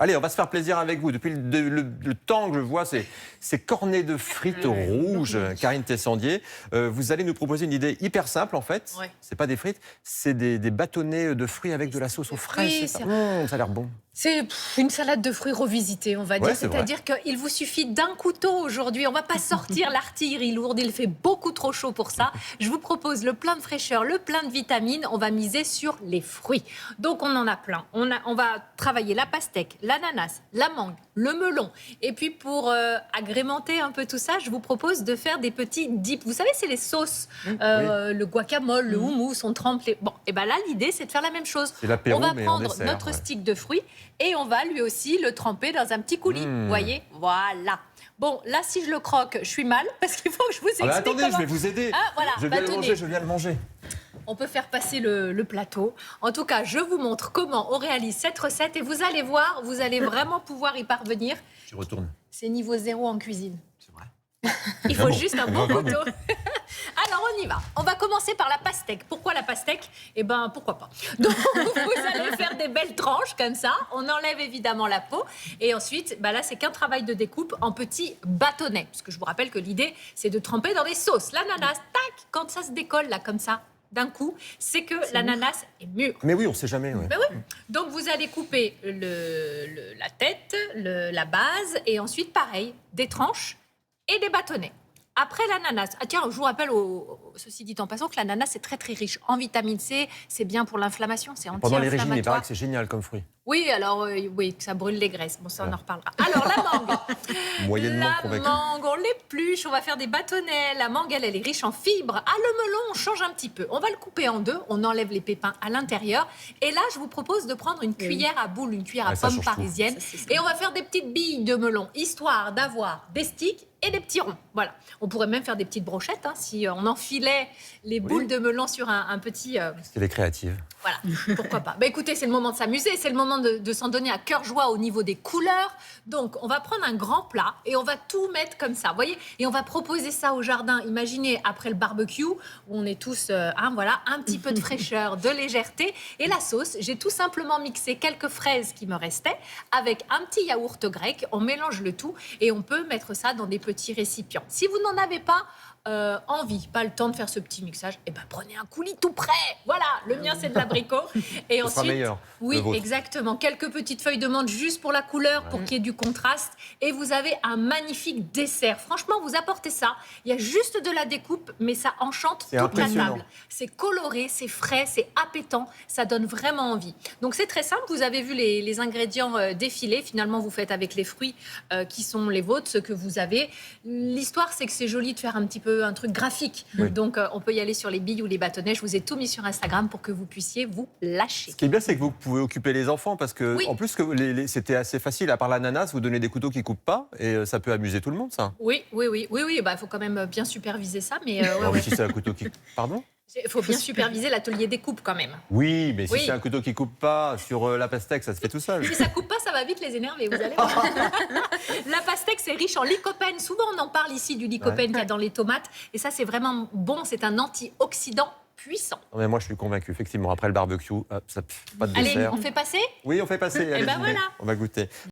Allez, on va se faire plaisir avec vous. Depuis le temps que je vois ces cornets de frites rouges, Karine Tessandier, vous allez nous proposer une idée hyper simple en fait. Ouais. C'est pas des frites, c'est des bâtonnets de fruits avec de la sauce aux fraises. Oui, c'est ça. Ça a l'air bon. C'est une salade de fruits revisitée, on va dire. Ouais, c'est C'est-à-dire qu'il vous suffit d'un couteau aujourd'hui. On ne va pas sortir l'artillerie lourde. Il fait beaucoup trop chaud pour ça. Je vous propose le plein de fraîcheur, le plein de vitamines. On va miser sur les fruits. Donc, on en a plein. On va travailler la pastèque, l'ananas, la mangue, le melon. Et puis, pour agrémenter un peu tout ça, je vous propose de faire des petits dips. Vous savez, c'est les sauces. Le guacamole, le houmous, on trempe les... Bon, et bien là, l'idée, c'est de faire la même chose. C'est l'apéro, on va mais en prendre dessert, notre stick de fruits et on va lui aussi le tremper dans un petit coulis. Vous voyez, voilà. Bon, là, si je le croque, je suis mal parce qu'il faut que je vous explique. Attendez, comment... je vais vous aider. Ah, voilà, je viens le manger. On peut faire passer le plateau. En tout cas, je vous montre comment on réalise cette recette et vous allez voir, vous allez vraiment pouvoir y parvenir. Je retourne. C'est niveau 0 en cuisine. C'est vrai. Il faut juste un bon couteau. Alors, on y va. On va commencer par la pastèque. Pourquoi la pastèque? Eh bien, pourquoi pas. Donc, vous allez faire des belles tranches comme ça. On enlève évidemment la peau. Et ensuite, là, c'est qu'un travail de découpe en petits bâtonnets. Parce que je vous rappelle que l'idée, c'est de tremper dans des sauces. L'ananas, tac, quand ça se décolle, là, comme ça, d'un coup, c'est que l'ananas est mûr. Mais oui, on ne sait jamais. Ouais. Ben oui. Donc, vous allez couper la tête, la base, et ensuite, pareil, des tranches et des bâtonnets. Après l'ananas, tiens, je vous rappelle, ceci dit en passant, que l'ananas est très très riche en vitamine C, c'est bien pour l'inflammation, c'est Pendant les anti-inflammatoire. régimes, il paraît que c'est génial comme fruit. Oui, alors, oui, que ça brûle les graisses. Bon, ça, on en reparlera. Alors, la mangue. Moyennement La convaincu. mangue, on l'épluche, on va faire des bâtonnets. La mangue, elle est riche en fibres. Ah, le melon, on change un petit peu. On va le couper en deux, on enlève les pépins à l'intérieur. Et là, je vous propose de prendre une cuillère à boule, une cuillère à ça pomme change tout. parisienne. Et on va faire des petites billes de melon, histoire d'avoir des sticks et des petits ronds. Voilà. On pourrait même faire des petites brochettes, hein, si on enfilait les boules de melon sur un petit... Parce qu'elle est créative. Voilà, pourquoi pas. Écoutez, c'est le moment de s'amuser, c'est le moment de s'en donner à cœur joie au niveau des couleurs. Donc, on va prendre un grand plat et on va tout mettre comme ça, vous voyez. Et on va proposer ça au jardin. Imaginez, après le barbecue, où on est tous, voilà, un petit peu de fraîcheur, de légèreté. Et la sauce, j'ai tout simplement mixé quelques fraises qui me restaient avec un petit yaourt grec. On mélange le tout et on peut mettre ça dans des petits récipients. Si vous n'en avez pas envie, pas le temps de faire ce petit mixage, prenez un coulis tout prêt. Voilà, le mien c'est de l'abricot. Et Ce sera meilleur, oui, le vôtre. exactement. Quelques petites feuilles de menthe juste pour la couleur, pour qu'il y ait du contraste. Et vous avez un magnifique dessert. Franchement, vous apportez ça. Il y a juste de la découpe, mais ça enchante toute la impressionnant. table. C'est coloré, c'est frais, c'est appétant. Ça donne vraiment envie. Donc c'est très simple. Vous avez vu les ingrédients défiler. Finalement, vous faites avec les fruits qui sont les vôtres, ceux que vous avez. L'histoire, c'est que c'est joli de faire un petit peu un truc graphique. Oui. Donc, on peut y aller sur les billes ou les bâtonnets. Je vous ai tout mis sur Instagram pour que vous puissiez vous lâcher. Ce qui est bien, c'est que vous pouvez occuper les enfants parce que, Oui. en plus, c'était assez facile. À part l'ananas, vous donnez des couteaux qui ne coupent pas et ça peut amuser tout le monde, ça. Oui. Il faut quand même bien superviser ça. Mais Alors, mais si c'est un couteau qui... Pardon? il faut bien superviser l'atelier découpe quand même. Oui, mais si Oui. c'est un couteau qui ne coupe pas sur la pastèque, ça se fait tout seul. Si ça coupe pas, ça va vite les énerver, vous allez voir. La pastèque, c'est riche en lycopène. Souvent, on en parle ici du lycopène qu'il y a dans les tomates. Et ça, c'est vraiment bon. C'est un antioxydant puissant. Non, mais moi, je suis convaincu. Effectivement, après le barbecue, pas de Allez, dessert. on fait passer? Oui, on fait passer. Allez-y. voilà. On va goûter.